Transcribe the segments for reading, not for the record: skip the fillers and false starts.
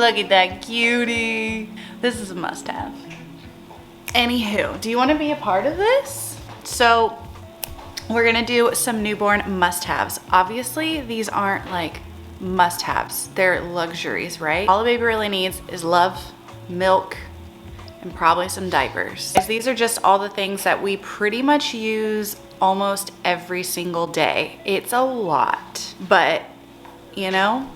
Look at that cutie. This is a must-have. Anywho, do you want to be a part of this? So we're gonna do some newborn must-haves. Obviously, these aren't like must-haves. They're luxuries, right? All the baby really needs is love, milk, and probably some diapers. These are just all the things that we pretty much use almost every single day. It's a lot, but you know,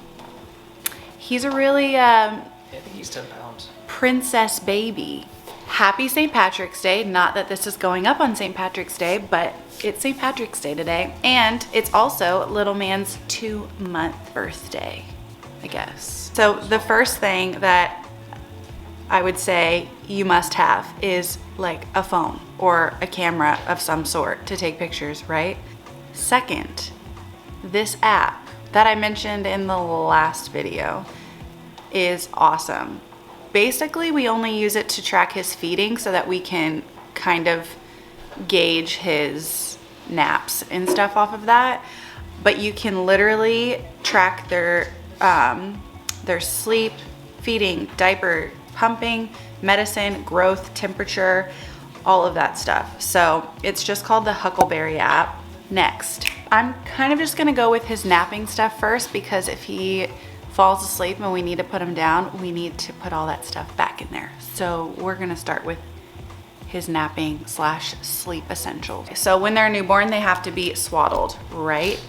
he's a really I think he's 10 pounds. Princess baby. Happy St. Patrick's Day. Not that this is going up on St. Patrick's Day, but it's St. Patrick's Day today. And it's also little man's 2-month birthday, I guess. So the first thing that I would say you must have is like a phone or a camera of some sort to take pictures, right? Second, this app that I mentioned in the last video is awesome. Basically, we only use it to track his feeding so that we can kind of gauge his naps and stuff off of that. But you can literally track their sleep, feeding, diaper, pumping, medicine, growth, temperature, all of that stuff. So it's just called the Huckleberry app. Next, I'm kind of just gonna go with his napping stuff first, because if he falls asleep and we need to put him down, we need to put all that stuff back in there. So we're gonna start with his napping / sleep essentials. So when they're newborn, they have to be swaddled, right?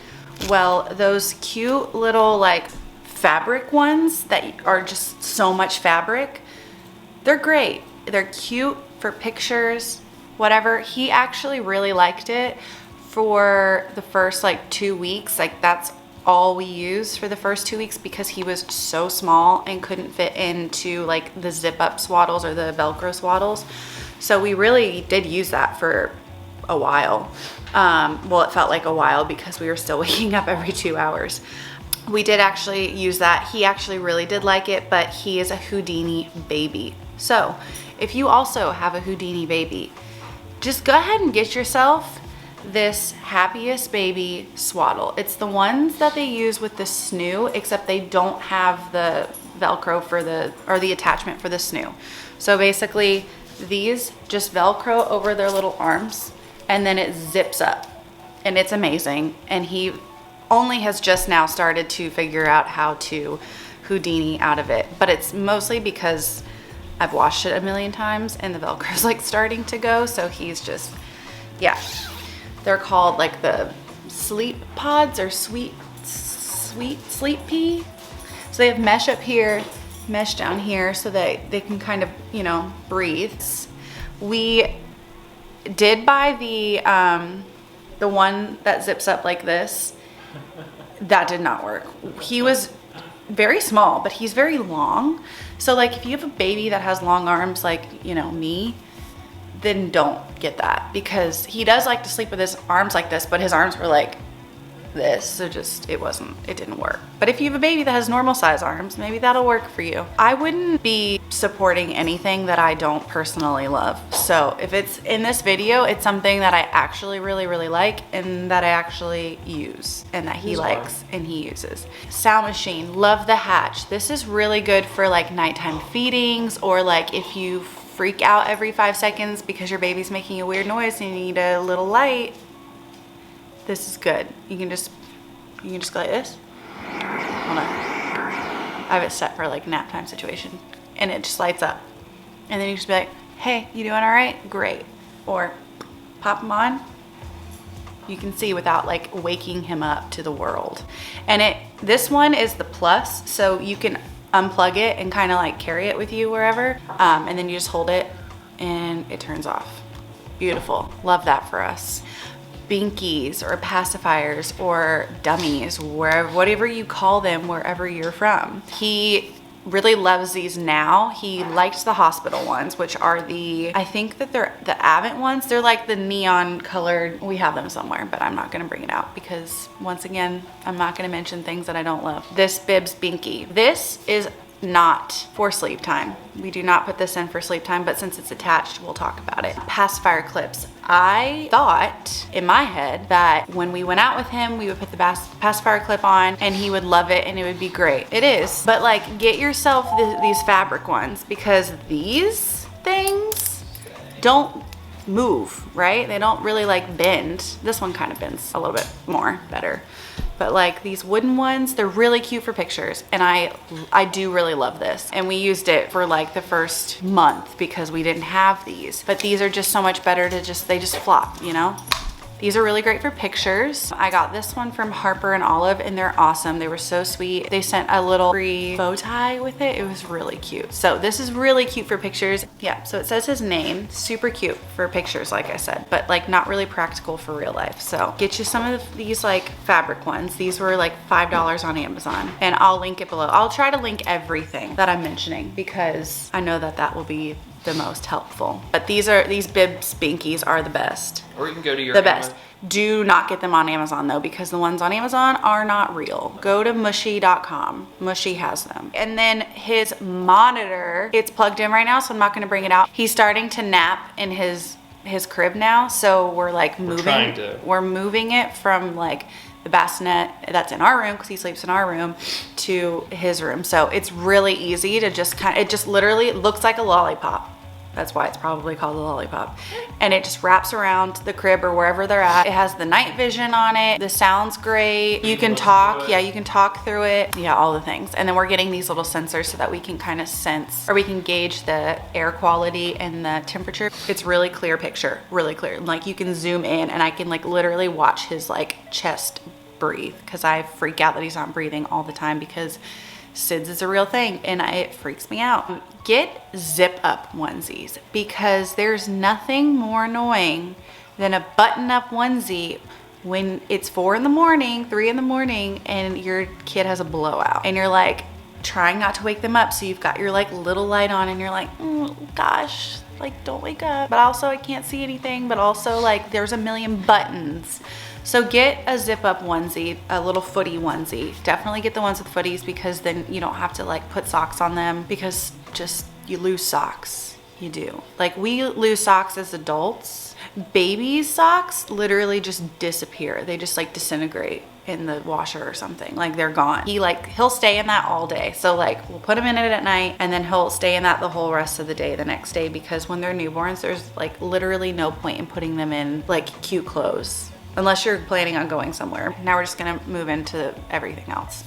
Well, those cute little like fabric ones that are just so much fabric, they're great. They're cute for pictures, whatever. He actually really liked it for the first like 2 weeks. Like that's all we used for the first 2 weeks, because he was so small and couldn't fit into like the zip up swaddles or the Velcro swaddles. So we really did use that for a while. Well, it felt like a while because we were still waking up every 2 hours. We did actually use that. He actually really did like it, but he is a Houdini baby. So if you also have a Houdini baby, just go ahead and get yourself this Happiest Baby swaddle. It's the ones that they use with the snoo, except they don't have the Velcro for the attachment for the snoo. So basically these just Velcro over their little arms and then it zips up, and it's amazing. And he only has just now started to figure out how to Houdini out of it, but it's mostly because I've washed it a million times and the Velcro's like starting to go. So he's just, yeah. They're called like the sleep pods or sweet sleep pea. So they have mesh up here, mesh down here, so that they can kind of, you know, breathe. We did buy the one that zips up like this. That did not work. He was very small, but he's very long. So like if you have a baby that has long arms like, you know, me, then don't get that, because he does like to sleep with his arms like this, but his arms were like this, so just it didn't work. But if you have a baby that has normal size arms, maybe that'll work for you. I wouldn't be supporting anything that I don't personally love. So if it's in this video, it's something that I actually really like and that I actually use and that he likes and he uses. Sound machine, love the Hatch. This is really good for like nighttime feedings, or like if you freak out every 5 seconds because your baby's making a weird noise and you need a little light. This is good. You can just go like this. Hold on. I have it set for like nap time situation, and it just lights up. And then you just be like, hey, you doing all right? Great. Or pop them on. You can see without like waking him up to the world. And this one is the Plus, so you can unplug it and kind of like carry it with you wherever. And then you just hold it and it turns off. Beautiful. Love that for us. Binkies or pacifiers or dummies, whatever you call them, wherever you're from. He really loves these now. He likes the hospital ones, which are I think that they're the Avent ones. They're like the neon colored. We have them somewhere, but I'm not gonna bring it out because once again, I'm not gonna mention things that I don't love. This Bibs Binky. This is not for sleep time. We do not put this in for sleep time, but since it's attached, we'll talk about it. Pacifier clips. I thought in my head that when we went out with him, we would put the pacifier clip on and he would love it and it would be great. It is, but like get yourself these fabric ones, because these things don't move, right? They don't really like bend. This one kind of bends a little bit more better. But like these wooden ones, they're really cute for pictures. And I do really love this. And we used it for like the first month because we didn't have these. But these are just so much better to they just flop, you know? These are really great for pictures. I got this one from Harper and Olive and they're awesome. They were so sweet. They sent a little free bow tie with it. It was really cute. So this is really cute for pictures. Yeah, so it says his name. Super cute for pictures, like I said, but like not really practical for real life. So get you some of these like fabric ones. These were like $5 on Amazon and I'll link it below. I'll try to link everything that I'm mentioning because I know that that will be the most helpful. But these bib spinkies are the best. Or you can go to your the best. Do not get them on Amazon though, because the ones on Amazon are not real. Go to mushy.com. Mushy has them. And then his monitor, it's plugged in right now, so I'm not gonna bring it out. He's starting to nap in his crib now, so we're like we're moving it from like the bassinet that's in our room, because he sleeps in our room, to his room. So it's really easy to just it just literally looks like a lollipop. That's why it's probably called a lollipop. And it just wraps around the crib or wherever they're at. It has the night vision on it. The sound's great. You can talk. Yeah, you can talk through it. Yeah, all the things. And then we're getting these little sensors so that we can kind of sense, or we can gauge the air quality and the temperature. It's really clear picture, really clear. Like you can zoom in and I can like literally watch his like chest breathe, because I freak out that he's not breathing all the time because SIDS is a real thing and it freaks me out. Get zip up onesies, because there's nothing more annoying than a button up onesie when it's 4 in the morning, 3 in the morning, and your kid has a blowout and you're like trying not to wake them up. So you've got your like little light on and you're like, oh, gosh, like don't wake up. But also I can't see anything, but also like there's a million buttons. So get a zip up onesie, a little footy onesie. Definitely get the ones with footies, because then you don't have to like put socks on them, because just you lose socks. You do. Like we lose socks as adults. Babies' socks literally just disappear. They just like disintegrate in the washer or something. Like they're gone. He'll stay in that all day. So like we'll put him in it at night and then he'll stay in that the whole rest of the day the next day, because when they're newborns, there's like literally no point in putting them in like cute clothes, unless you're planning on going somewhere. Now we're just gonna move into everything else.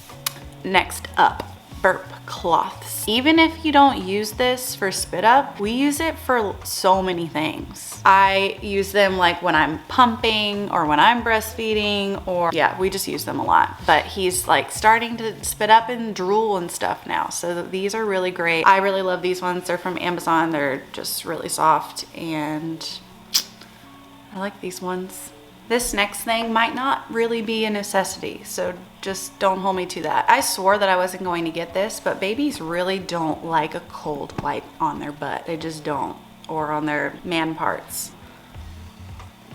Next up, burp cloths. Even if you don't use this for spit up, we use it for so many things. I use them like when I'm pumping or when I'm breastfeeding, or yeah, we just use them a lot. But he's like starting to spit up and drool and stuff now. So these are really great. I really love these ones. They're from Amazon. They're just really soft and I like these ones. This next thing might not really be a necessity, so just don't hold me to that. I swore that I wasn't going to get this, but babies really don't like a cold wipe on their butt. They just don't. Or on their man parts.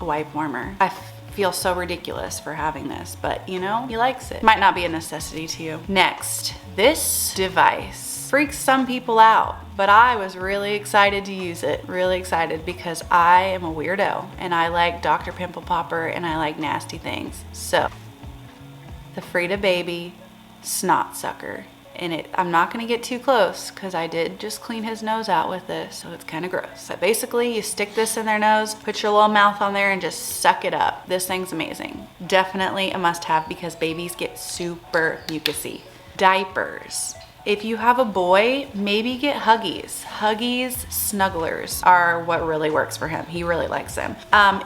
A wipe warmer. I feel so ridiculous for having this, but you know, he likes it. Might not be a necessity to you. Next, this device freaks some people out, but I was really excited to use it. Really excited, because I am a weirdo and I like Dr. Pimple Popper and I like nasty things. So the Frida Baby Snot Sucker. And I'm not gonna get too close because I did just clean his nose out with this, so it's kind of gross. But basically you stick this in their nose, put your little mouth on there and just suck it up. This thing's amazing. Definitely a must have, because babies get super mucusy. Diapers. If you have a boy, maybe get Huggies. Huggies Snugglers are what really works for him. He really likes them.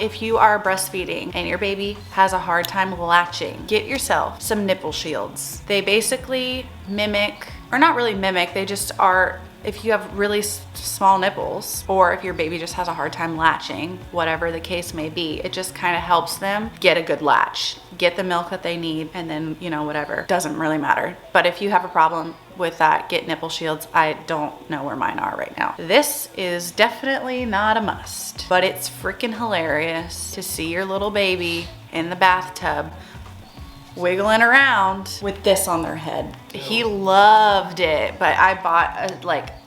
If you are breastfeeding and your baby has a hard time latching, get yourself some nipple shields. They basically mimic, or not really mimic, they just are, if you have really small nipples, or if your baby just has a hard time latching, whatever the case may be, it just kind of helps them get a good latch, get the milk that they need, and then, you know, whatever. Doesn't really matter. But if you have a problem with that, get nipple shields. I don't know where mine are right now. This is definitely not a must, but it's freaking hilarious to see your little baby in the bathtub wiggling around with this on their head. He loved it, but I bought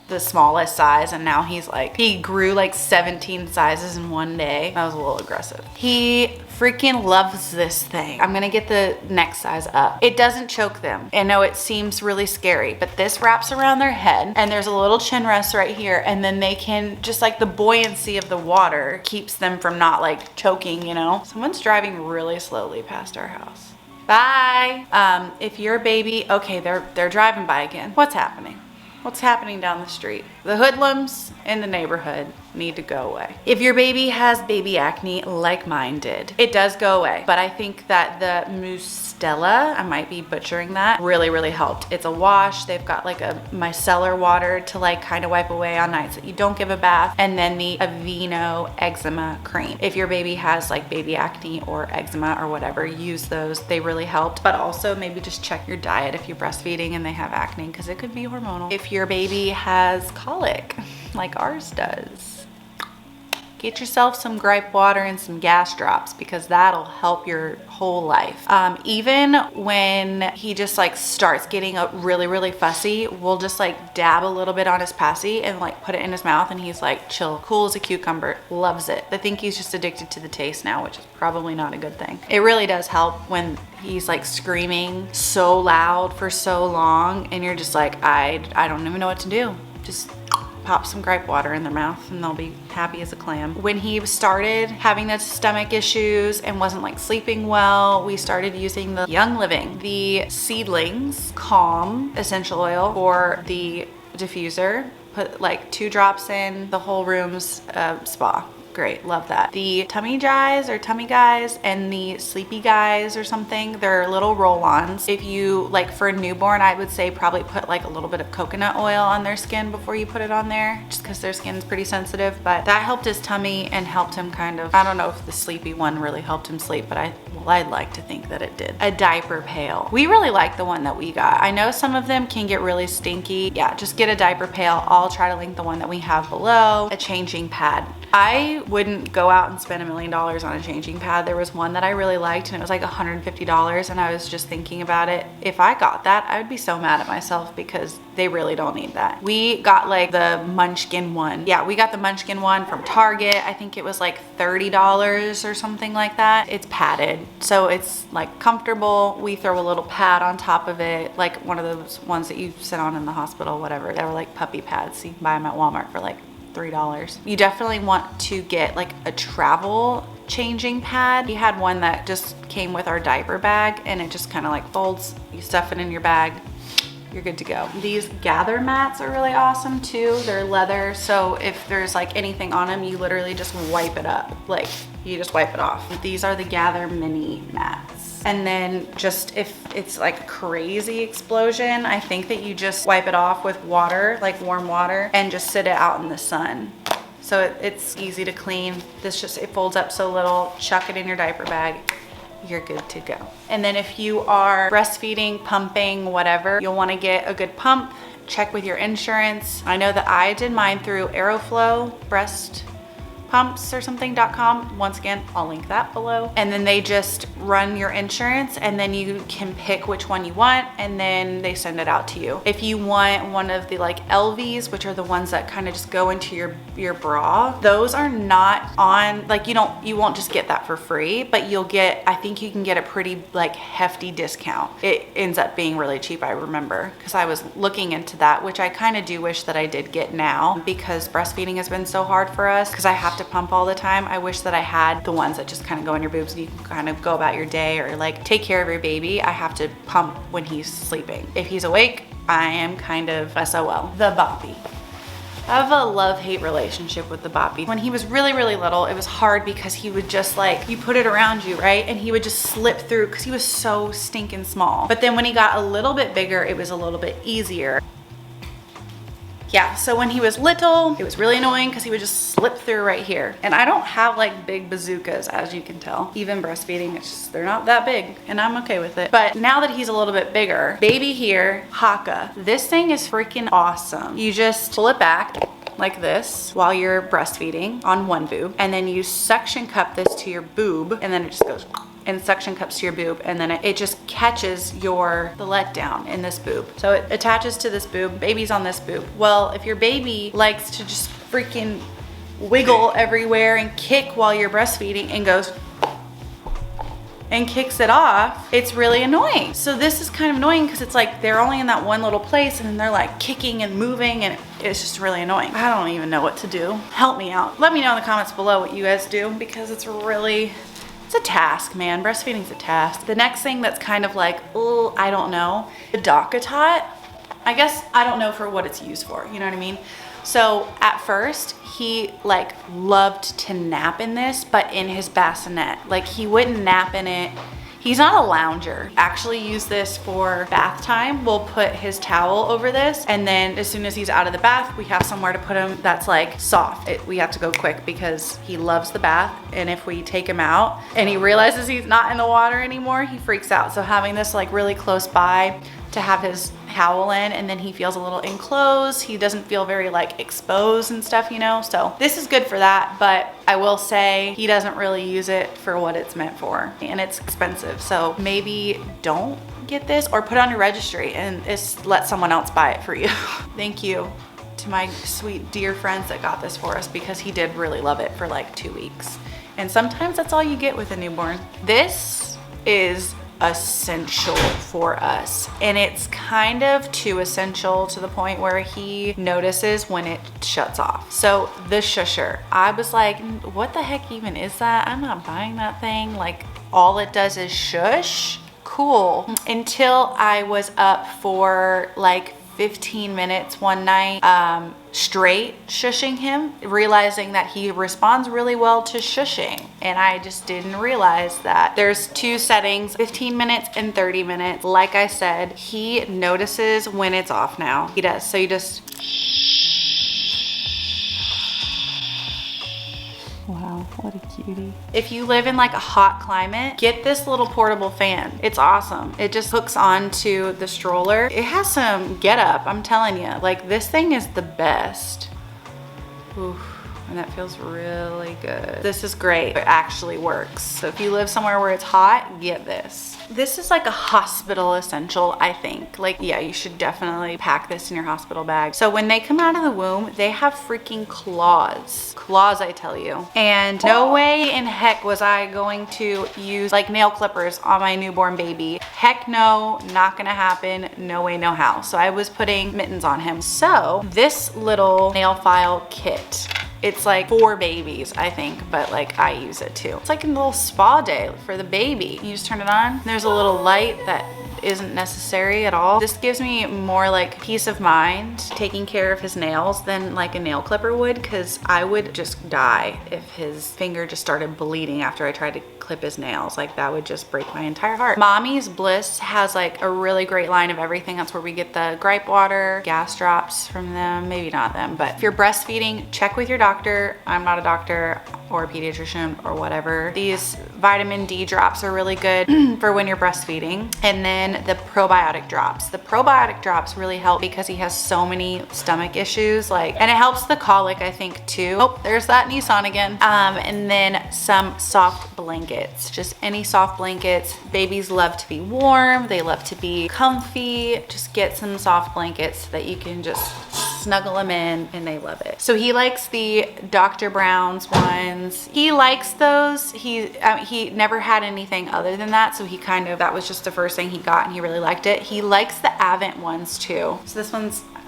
the smallest size, and now he grew like 17 sizes in one day. That was a little aggressive. He freaking loves this thing. I'm gonna get the next size up. It doesn't choke them. I know it seems really scary, but this wraps around their head, and there's a little chin rest right here, and then they can just like the buoyancy of the water keeps them from not like choking, you know? Someone's driving really slowly past our house. Bye. If you're a baby, okay, they're driving by again. What's happening? What's happening down the street? The hoodlums in the neighborhood need to go away. If your baby has baby acne like mine did, it does go away. But I think that the Mustela, I might be butchering that, really, really helped. It's a wash. They've got like a micellar water to like kind of wipe away on nights that you don't give a bath. And then the Aveeno eczema cream. If your baby has like baby acne or eczema or whatever, use those. They really helped. But also maybe just check your diet if you're breastfeeding and they have acne, because it could be hormonal. If your baby has colic like ours does, get yourself some gripe water and some gas drops, because that'll help your whole life. Even when he just like starts getting really, really fussy, we'll just like dab a little bit on his passy and like put it in his mouth, and he's like chill, cool as a cucumber, loves it. I think he's just addicted to the taste now, which is probably not a good thing. It really does help when he's like screaming so loud for so long and you're just like, I don't even know what to do. Just pop some gripe water in their mouth and they'll be happy as a clam. When he started having the stomach issues and wasn't like sleeping well, we started using the Young Living, the Seedlings Calm essential oil for the diffuser. Put like 2 drops in, the whole room's spa. Great, love that. The Tummy Guys and the Sleepy Guys or something, they're little roll-ons. If you, like for a newborn, I would say probably put like a little bit of coconut oil on their skin before you put it on there, just because their skin's pretty sensitive. But that helped his tummy and helped him kind of, I don't know if the Sleepy one really helped him sleep, but I'd like to think that it did. A diaper pail. We really like the one that we got. I know some of them can get really stinky. Yeah, just get a diaper pail. I'll try to link the one that we have below. A changing pad. I wouldn't go out and spend $1 million on a changing pad. There was one that I really liked and it was like $150, and I was just thinking about it. If I got that, I would be so mad at myself because they really don't need that. We got like the Munchkin one. Yeah, we got the Munchkin one from Target. I think it was like $30 or something like that. It's padded, so it's like comfortable. We throw a little pad on top of it, like one of those ones that you sit on in the hospital, whatever. They were like puppy pads. So you can buy them at Walmart for like $3. You definitely want to get like a travel changing pad. We had one that just came with our diaper bag and it just kind of like folds. You stuff it in your bag, you're good to go. These gather mats are really awesome too. They're leather, so if there's like anything on them, you literally just wipe it up. Like you just wipe it off. These are the Gather mini mats. And then just if it's like a crazy explosion, I think that you just wipe it off with water, like warm water, and just sit it out in the sun. So it's easy to clean. It folds up so little, chuck it in your diaper bag, you're good to go. And then if you are breastfeeding, pumping, whatever, you'll want to get a good pump. Check with your insurance. I know that I did mine through Aeroflow breast pumps or something.com. Once again, I'll link that below. And then they just run your insurance and then you can pick which one you want and then they send it out to you. If you want one of the like LVs, which are the ones that kind of just go into your bra, those are not on, like you won't just get that for free, but you'll get, I think you can get a pretty like hefty discount. It ends up being really cheap, I remember, because I was looking into that, which I kind of do wish that I did get now because breastfeeding has been so hard for us because I have to pump all the time. I wish that I had the ones that just kind of go in your boobs and you can kind of go about your day or like take care of your baby. I have to pump when he's sleeping. If he's awake, I am kind of SOL. The Boppy. I have a love-hate relationship with the Boppy. When he was really, really little, it was hard because he would just like, you put it around you, right? And he would just slip through because he was so stinking small. But then when he got a little bit bigger, it was a little bit easier. Yeah, so when he was little, it was really annoying because he would just slip through right here. And I don't have like big bazookas, as you can tell. Even breastfeeding, it's just, they're not that big and I'm okay with it. But now that he's a little bit bigger, baby here, Haka. This thing is freaking awesome. You just pull it back like this while you're breastfeeding on one boob. And then you suction cup this to your boob and then it just goes and suction cups to your boob, and then it just catches the letdown in this boob. So it attaches to this boob, baby's on this boob. Well, if your baby likes to just freaking wiggle everywhere and kick while you're breastfeeding and goes and kicks it off, it's really annoying. So this is kind of annoying because it's like they're only in that one little place and then they're like kicking and moving, and it's just really annoying. I don't even know what to do. Help me out. Let me know in the comments below what you guys do, because it's a task, man. Breastfeeding's a task. The next thing that's kind of like, oh, I don't know, the DockATot. I guess I don't know for what it's used for, you know what I mean? So at first he like loved to nap in this, but in his bassinet. Like he wouldn't nap in it. He's not a lounger. Actually use this for bath time. We'll put his towel over this, and then as soon as he's out of the bath, we have somewhere to put him that's like soft. We have to go quick because he loves the bath, and if we take him out and he realizes he's not in the water anymore, he freaks out. So having this like really close by to have his towel in, and then he feels a little enclosed. He doesn't feel very like exposed and stuff, you know? So this is good for that, but I will say he doesn't really use it for what it's meant for, and it's expensive. So maybe don't get this, or put it on your registry and let someone else buy it for you. Thank you to my sweet dear friends that got this for us, because he did really love it for like 2 weeks. And sometimes that's all you get with a newborn. This is essential for us, and it's kind of too essential to the point where he notices when it shuts off. So the shusher, I was like, what the heck even is that? I'm not buying that thing. Like all it does is shush. Cool. Until I was up for like 15 minutes one night straight shushing him, realizing that he responds really well to shushing. And I just didn't realize that there's 2 settings, 15 minutes and 30 minutes. Like I said, he notices when it's off now. He does. So you just, wow, what a cutie. If you live in like a hot climate, get this little portable fan. It's awesome. It just hooks onto the stroller. It has some get up, I'm telling you. Like this thing is the best. Oof. And that feels really good. This is great. It actually works. So if you live somewhere where it's hot, get this. This is like a hospital essential, I think. Like, yeah, you should definitely pack this in your hospital bag. So when they come out of the womb, they have freaking claws. Claws, I tell you. And no way in heck was I going to use like nail clippers on my newborn baby. Heck no, not gonna happen. No way, no how. So I was putting mittens on him. So this little nail file kit, it's like for babies, I think, but like I use it too. It's like a little spa day for the baby. You just turn it on. There's a little light that isn't necessary at all. This gives me more like peace of mind taking care of his nails than like a nail clipper would, because I would just die if his finger just started bleeding after I tried to clip his nails. Like that would just break my entire heart. Mommy's Bliss has like a really great line of everything. That's where we get the gripe water, gas drops from them, maybe not them, but if you're breastfeeding, check with your doctor. I'm not a doctor or a pediatrician or whatever. These vitamin D drops are really good for when you're breastfeeding. And then the probiotic drops. The probiotic drops really help because he has so many stomach issues, like, and it helps the colic, I think, too. Oh, there's that Nissan again. And then some soft blankets, just any soft blankets. Babies love to be warm. They love to be comfy. Just get some soft blankets that you can just snuggle them in, and they love it. So he likes the Dr. Brown's ones. He likes those. He never had anything other than that, so he kind of, that was just the first thing he got and he really liked it. He likes the Avent ones too. So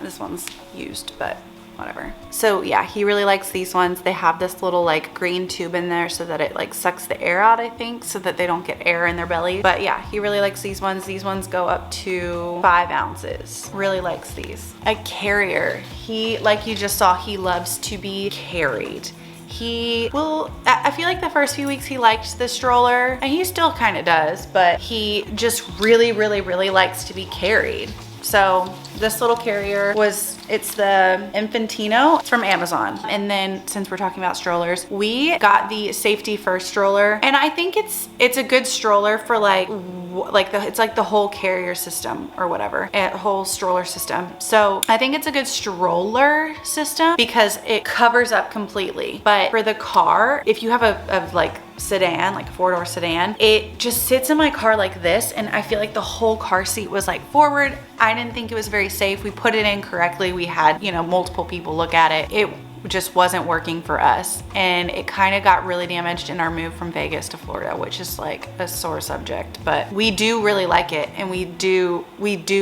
this one's used, but whatever. So yeah, he really likes these ones. They have this little like green tube in there so that it like sucks the air out, I think, so that they don't get air in their belly. But yeah, he really likes these ones. These ones go up to 5 ounces. Really likes these. A carrier. He, like you just saw, he loves to be carried. He will, I feel like the first few weeks he liked the stroller, and he still kind of does, but he just really likes to be carried. So this little carrier it's the Infantino. It's from Amazon. And then since we're talking about strollers, we got the Safety First stroller, and I think it's a good stroller for it's like the whole carrier system or whatever, a whole stroller system. So I think it's a good stroller system because it covers up completely. But for the car, if you have a like sedan, like a 4-door sedan. It just sits in my car like this, and I feel like the whole car seat was like forward. I didn't think it was very safe. We put it in correctly. We had, you know, multiple people look at it. It just wasn't working for us, and it kind of got really damaged in our move from Vegas to Florida, which is like a sore subject, but we do really like it, and we do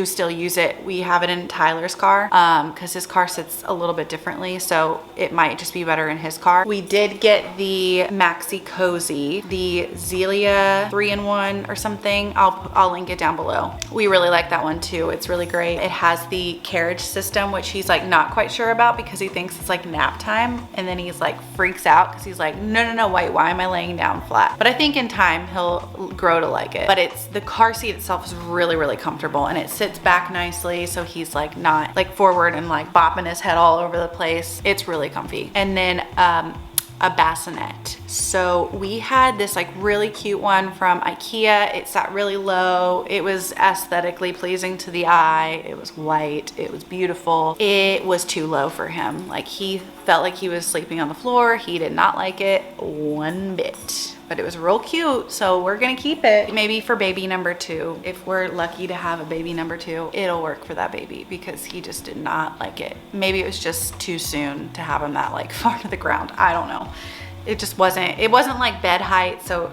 still use it. We have it in Tyler's car because his car sits a little bit differently, so it might just be better in his car. We did get the Maxi Cozy, the Zelia 3-in-1 or something. I'll link it down below. We really like that one too. It's really great. It has the carriage system, which he's like not quite sure about because he thinks it's like nap time, and then he's like freaks out because he's like, no, wait, why am I laying down flat? But I think in time he'll grow to like it. But it's the car seat itself is really comfortable, and it sits back nicely, so he's like not like forward and like bopping his head all over the place. It's really comfy. And then a bassinet. So we had this like really cute one from IKEA. It sat really low. It was aesthetically pleasing to the eye. It was white. It was beautiful. It was too low for him. Like he felt like he was sleeping on the floor. He did not like it one bit. But it was real cute, so we're gonna keep it. Maybe for baby number 2, if we're lucky to have a baby number 2, it'll work for that baby because he just did not like it. Maybe it was just too soon to have him that like far to the ground. I don't know. It just wasn't, it wasn't like bed height, so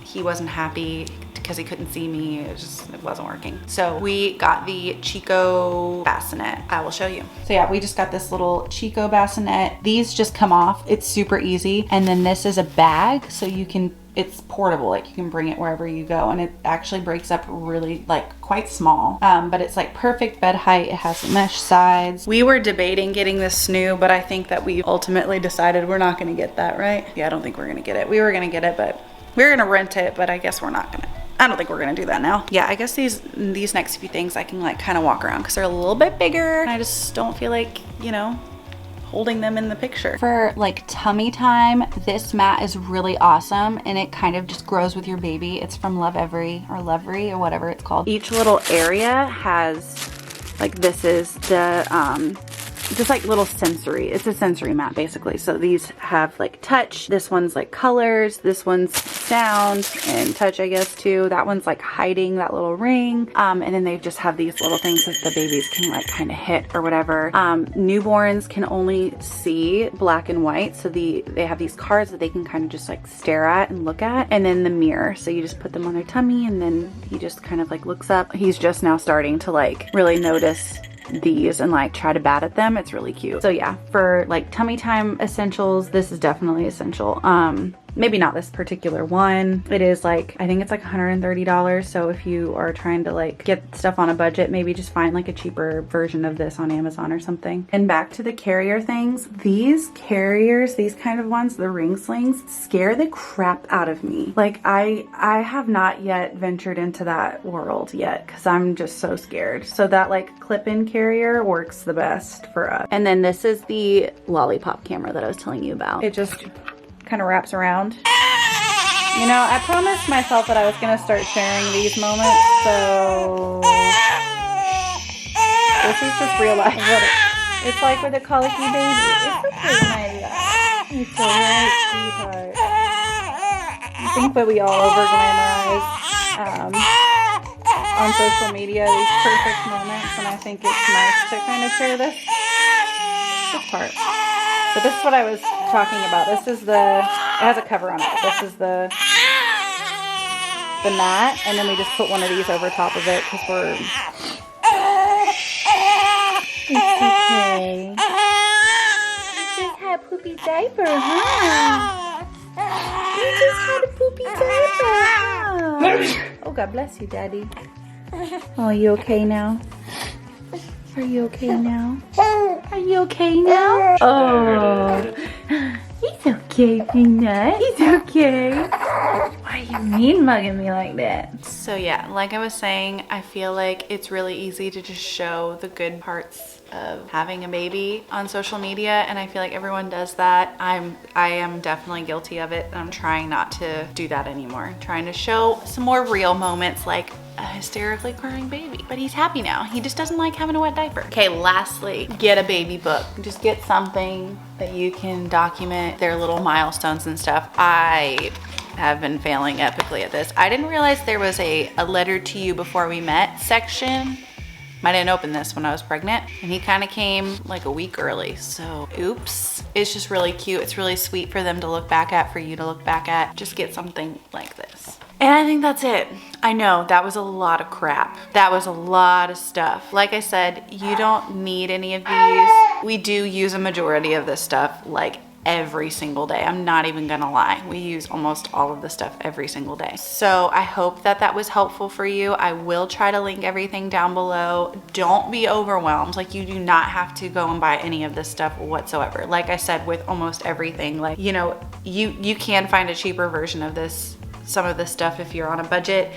he wasn't happy because he couldn't see me. It wasn't working. So we got the Chico bassinet. I will show you. So yeah, we just got this little Chico bassinet. These just come off. It's super easy. And then this is a bag, so it's portable, like you can bring it wherever you go, and it actually breaks up really like quite small, but it's like perfect bed height. It has mesh sides. We were debating getting this new, but I think that we ultimately decided we're not going to get that, right? Yeah, I don't think we're going to get it. We were going to get it, but we were going to rent it, but I guess we're not going to. I don't think we're gonna do that now. Yeah, I guess these next few things I can like kind of walk around because they're a little bit bigger. I just don't feel like, you know, holding them in the picture. For like tummy time, this mat is really awesome, and it kind of just grows with your baby. It's from Lovevery or whatever it's called. Each little area has, like, this is the just like little sensory. It's a sensory mat basically. So these have like touch. This one's like colors. This one's sound and touch, I guess, too. That one's like hiding that little ring. And then they just have these little things that the babies can like kind of hit or whatever. Newborns can only see black and white. So they have these cards that they can kind of just like stare at and look at. And then the mirror. So you just put them on their tummy, and then he just kind of like looks up. He's just now starting to like really notice these and like try to bat at them. It's really cute. So yeah, for like tummy time essentials, this is definitely essential. Maybe not this particular one. It is like, I think it's like $130. So if you are trying to like get stuff on a budget, maybe just find like a cheaper version of this on Amazon or something. And back to the carrier things. These carriers, these kind of ones, the ring slings, scare the crap out of me. Like I have not yet ventured into that world yet because I'm just so scared. So that like clip-in carrier works the best for us. And then this is the lollipop camera that I was telling you about. It just kind of wraps around. You know, I promised myself that I was gonna start sharing these moments, so this is just real life. It's like with a colicky baby. It's okay when I do that. You're so right, sweetheart. I think that we all over glamorize on social media these perfect moments, and I think it's nice to kind of share this part. So this is what I was talking about. This is it has a cover on it. This is the mat, and then we just put one of these over top of it because we're... It's okay. You just had a poopy diaper, huh? You just had a poopy diaper, huh? Oh, God bless you, Daddy. Oh, are you okay now? Are you okay now? Are you okay now? Oh, he's okay, Peanut. He's okay. Why do you mean mugging me like that? So yeah, like I was saying, I feel like it's really easy to just show the good parts of having a baby on social media, and I feel like everyone does that. I am definitely guilty of it, and I'm trying not to do that anymore. I'm trying to show some more real moments, like a hysterically crying baby. But he's happy now. He just doesn't like having a wet diaper. Okay, lastly, get a baby book. Just get something that you can document their little milestones and stuff. I have been failing epically at this. I didn't realize there was a letter to you before we met section. I didn't open this when I was pregnant, and he kind of came like a week early, so oops. It's just really cute. It's really sweet for them to look back at, for you to look back at. Just get something like this. And I think that's it. I know that was a lot of crap. That was a lot of stuff. Like I said, you don't need any of these. We do use a majority of this stuff like every single day. I'm not even gonna lie. We use almost all of the stuff every single day. So I hope that that was helpful for you. I will try to link everything down below. Don't be overwhelmed. Like, you do not have to go and buy any of this stuff whatsoever. Like I said, with almost everything, like, you know, you can find a cheaper version of this, some of this stuff if you're on a budget.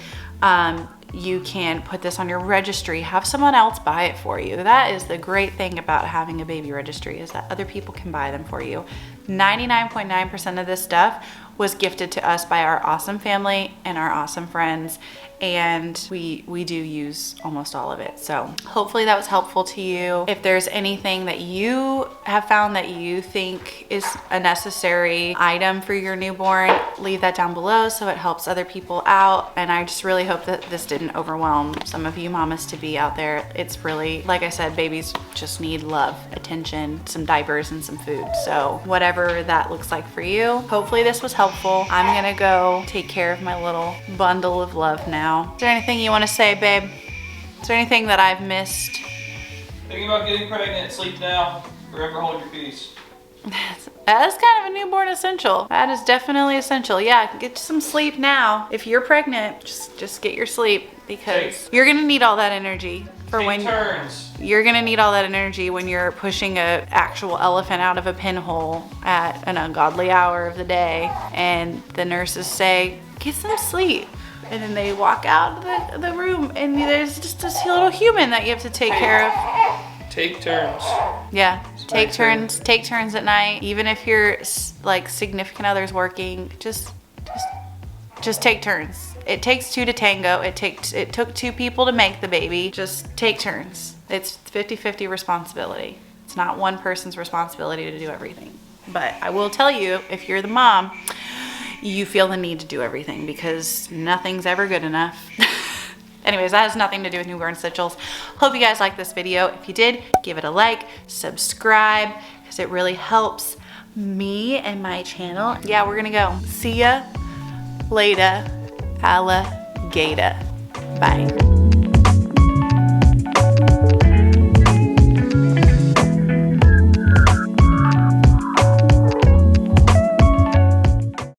You can put this on your registry, have someone else buy it for you. That is the great thing about having a baby registry, is that other people can buy them for you. 99.9% of this stuff was gifted to us by our awesome family and our awesome friends, and we do use almost all of it. So hopefully that was helpful to you. If there's anything that you have found that you think is a necessary item for your newborn, leave that down below so it helps other people out. And I just really hope that this didn't overwhelm some of you mamas to be out there. It's really, like I said, babies just need love, attention, some diapers, and some food. So whatever that looks like for you, hopefully this was helpful. I'm gonna go take care of my little bundle of love now. Is there anything you want to say, babe? Is there anything that I've missed? Thinking about getting pregnant, sleep now. Forever hold your peace. That's kind of a newborn essential. That is definitely essential. Yeah, get some sleep now. If you're pregnant, just get your sleep, because you're gonna need all that energy for when you're gonna need all that energy when you're pushing an actual elephant out of a pinhole at an ungodly hour of the day, and the nurses say, get some sleep. And then they walk out of the room, and there's just this little human that you have to take care of. Take turns. Yeah, take turns at night. Even if your like significant other's working, just take turns. It takes two to tango. It took two people to make the baby. Just take turns. It's 50-50 responsibility. It's not one person's responsibility to do everything. But I will tell you, if you're the mom, you feel the need to do everything, because nothing's ever good enough. Anyways, that has nothing to do with newborn essentials. Hope you guys liked this video. If you did, give it a like, subscribe, because it really helps me and my channel. Yeah, we're gonna go. See ya later, alligator. Bye.